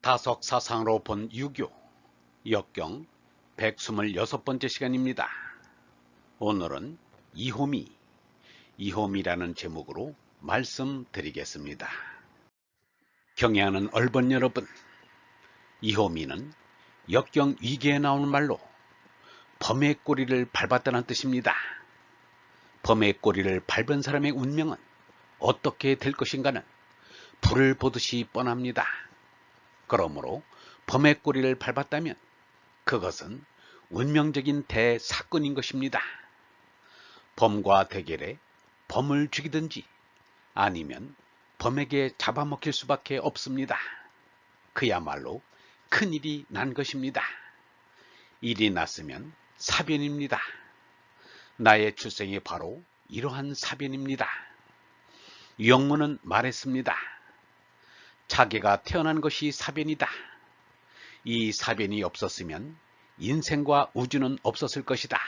다석 사상으로 본 유교, 역경 126번째 시간입니다. 오늘은 이호미라는 제목으로 말씀드리겠습니다. 경애하는 얼번 여러분, 이호미는 역경 위기에 나오는 말로 범의 꼬리를 밟았다는 뜻입니다. 범의 꼬리를 밟은 사람의 운명은 어떻게 될 것인가는 불을 보듯이 뻔합니다. 그러므로 범의 꼬리를 밟았다면 그것은 운명적인 대사건인 것입니다. 범과 대결에 범을 죽이든지 아니면 범에게 잡아먹힐 수밖에 없습니다. 그야말로 큰일이 난 것입니다. 일이 났으면 사변입니다. 나의 출생이 바로 이러한 사변입니다. 영문은 말했습니다. 자기가 태어난 것이 사변이다. 이 사변이 없었으면 인생과 우주는 없었을 것이다.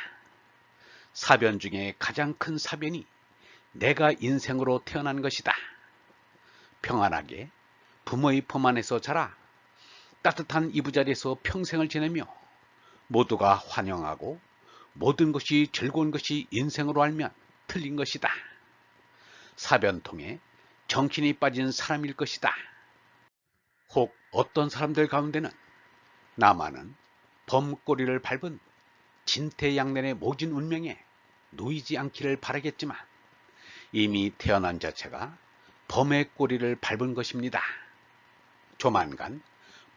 사변 중에 가장 큰 사변이 내가 인생으로 태어난 것이다. 평안하게 부모의 품 안에서 자라 따뜻한 이부자리에서 평생을 지내며 모두가 환영하고 모든 것이 즐거운 것이 인생으로 알면 틀린 것이다. 사변통에 정신이 빠진 사람일 것이다. 혹 어떤 사람들 가운데는 나만은 범꼬리를 밟은 진퇴양난의 모진 운명에 놓이지 않기를 바라겠지만 이미 태어난 자체가 범의 꼬리를 밟은 것입니다. 조만간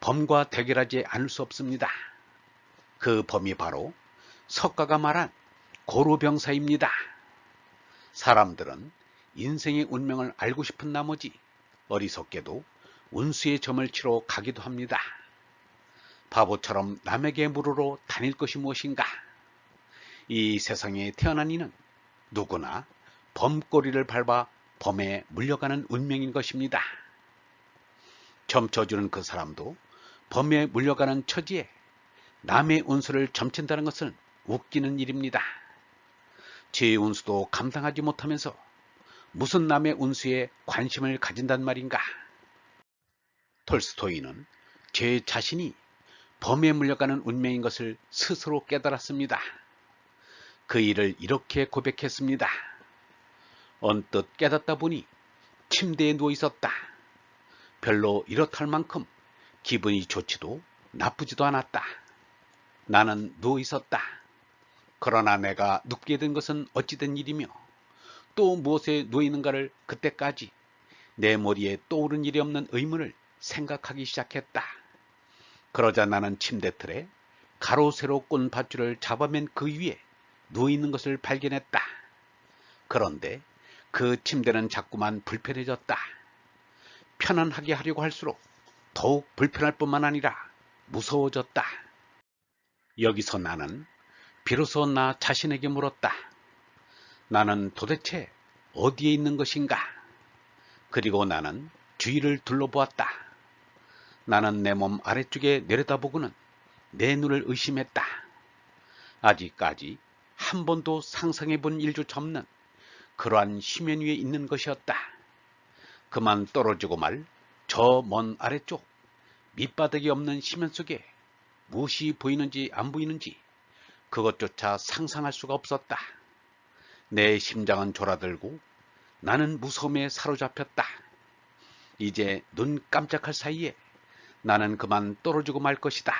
범과 대결하지 않을 수 없습니다. 그 범이 바로 석가가 말한 고로병사입니다. 사람들은 인생의 운명을 알고 싶은 나머지 어리석게도 운수의 점을 치러 가기도 합니다. 바보처럼 남에게 물으러 다닐 것이 무엇인가? 이 세상에 태어난 이는 누구나 범꼬리를 밟아 범에 물려가는 운명인 것입니다. 점쳐주는 그 사람도 범에 물려가는 처지에 남의 운수를 점친다는 것은 웃기는 일입니다. 제 운수도 감당하지 못하면서 무슨 남의 운수에 관심을 가진단 말인가? 톨스토이는 제 자신이 범에 물려가는 운명인 것을 스스로 깨달았습니다. 그 일을 이렇게 고백했습니다. 언뜻 깨닫다 보니 침대에 누워 있었다. 별로 이렇다 할 만큼 기분이 좋지도 나쁘지도 않았다. 나는 누워 있었다. 그러나 내가 눕게 된 것은 어찌된 일이며 또 무엇에 누워 있는가를 그때까지 내 머리에 떠오른 일이 없는 의문을 생각하기 시작했다. 그러자 나는 침대틀에 가로 세로 꼰 밧줄을 잡아맨 그 위에 누워있는 것을 발견했다. 그런데 그 침대는 자꾸만 불편해졌다. 편안하게 하려고 할수록 더욱 불편할 뿐만 아니라 무서워졌다. 여기서 나는 비로소 나 자신에게 물었다. 나는 도대체 어디에 있는 것인가? 그리고 나는 주위를 둘러보았다. 나는 내 몸 아래쪽에 내려다보고는 내 눈을 의심했다. 아직까지 한 번도 상상해본 일조차 없는 그러한 심연 위에 있는 것이었다. 그만 떨어지고 말 저 먼 아래쪽 밑바닥이 없는 심연 속에 무엇이 보이는지 안 보이는지 그것조차 상상할 수가 없었다. 내 심장은 졸아들고 나는 무서움에 사로잡혔다. 이제 눈 깜짝할 사이에 나는 그만 떨어지고 말 것이다.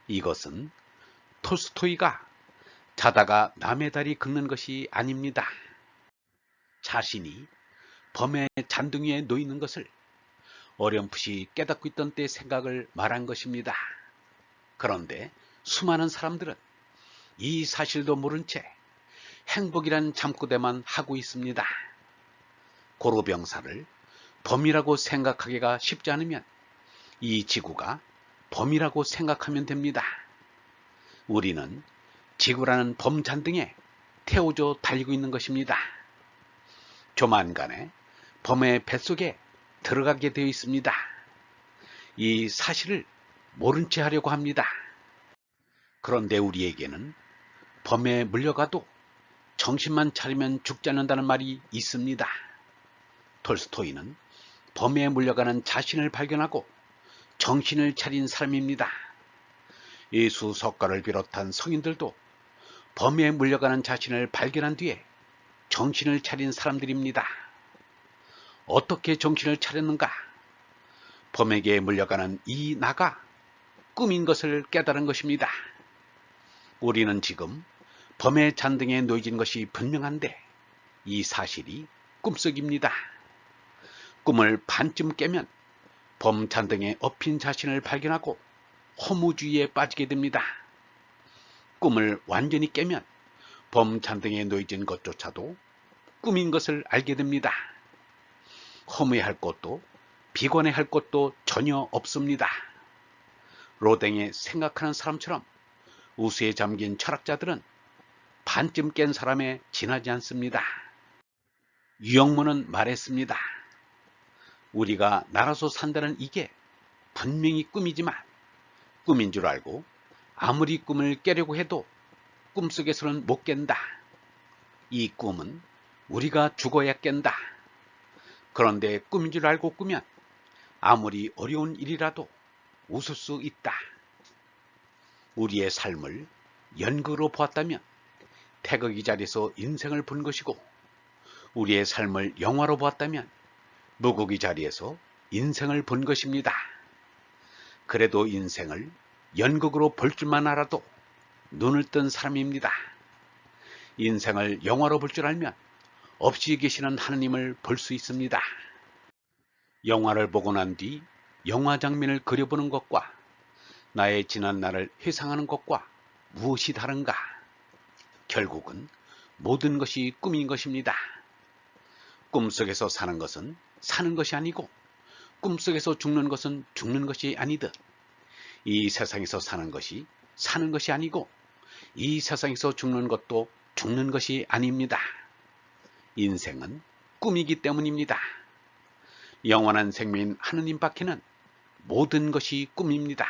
이것은 톨스토이가 자다가 남의 다리 긁는 것이 아닙니다. 자신이 범의 잔등위에 놓이는 것을 어렴풋이 깨닫고 있던 때 생각을 말한 것입니다. 그런데 수많은 사람들은 이 사실도 모른 채 행복이란 잠꼬대만 하고 있습니다. 고로병사를 범이라고 생각하기가 쉽지 않으면 이 지구가 범이라고 생각하면 됩니다. 우리는 지구라는 범 잔등에 태워져 달리고 있는 것입니다. 조만간에 범의 뱃속에 들어가게 되어 있습니다. 이 사실을 모른 채 하려고 합니다. 그런데 우리에게는 범에 물려가도 정신만 차리면 죽지 않는다는 말이 있습니다. 톨스토이는 범에 물려가는 자신을 발견하고 정신을 차린 사람입니다. 예수 석가를 비롯한 성인들도 범에 물려가는 자신을 발견한 뒤에 정신을 차린 사람들입니다. 어떻게 정신을 차렸는가? 범에게 물려가는 이 나가 꿈인 것을 깨달은 것입니다. 우리는 지금 범의 잔등에 놓여진 것이 분명한데 이 사실이 꿈속입니다. 꿈을 반쯤 깨면 범 잔등에 엎인 자신을 발견하고 허무주의에 빠지게 됩니다. 꿈을 완전히 깨면 범 잔등에 놓여진 것조차도 꿈인 것을 알게 됩니다. 허무해할 것도 비관해할 것도 전혀 없습니다. 로댕의 생각하는 사람처럼 우수에 잠긴 철학자들은 반쯤 깬 사람에 지나지 않습니다. 유영문은 말했습니다. 우리가 날아서 산다는 이게 분명히 꿈이지만 꿈인 줄 알고 아무리 꿈을 깨려고 해도 꿈속에서는 못 깬다. 이 꿈은 우리가 죽어야 깬다. 그런데 꿈인 줄 알고 꾸면 아무리 어려운 일이라도 웃을 수 있다. 우리의 삶을 연극으로 보았다면 태극이 자리에서 인생을 본 것이고, 우리의 삶을 영화로 보았다면 무국이 자리에서 인생을 본 것입니다. 그래도 인생을 연극으로 볼 줄만 알아도 눈을 뜬 사람입니다. 인생을 영화로 볼 줄 알면 없이 계시는 하느님을 볼 수 있습니다. 영화를 보고 난 뒤 영화 장면을 그려보는 것과 나의 지난 날을 회상하는 것과 무엇이 다른가? 결국은 모든 것이 꿈인 것입니다. 꿈속에서 사는 것은 사는 것이 아니고 꿈속에서 죽는 것은 죽는 것이 아니듯 이 세상에서 사는 것이 사는 것이 아니고 이 세상에서 죽는 것도 죽는 것이 아닙니다. 인생은 꿈이기 때문입니다. 영원한 생명인 하느님 밖에는 모든 것이 꿈입니다.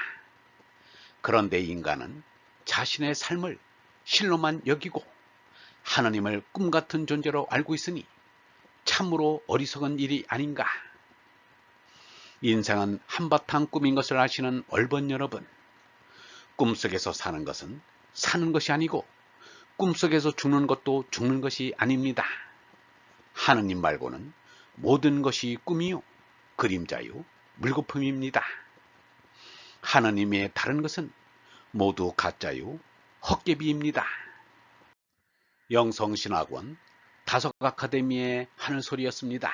그런데 인간은 자신의 삶을 실로만 여기고 하느님을 꿈같은 존재로 알고 있으니 참으로 어리석은 일이 아닌가. 인생은 한바탕 꿈인 것을 아시는 얼번 여러분, 꿈속에서 사는 것은 사는 것이 아니고 꿈속에서 죽는 것도 죽는 것이 아닙니다. 하느님 말고는 모든 것이 꿈이요 그림자요 물거품입니다. 하느님의 다른 것은 모두 가짜요 헛개비입니다. 영성신학원 다섯 아카데미의 하늘소리였습니다.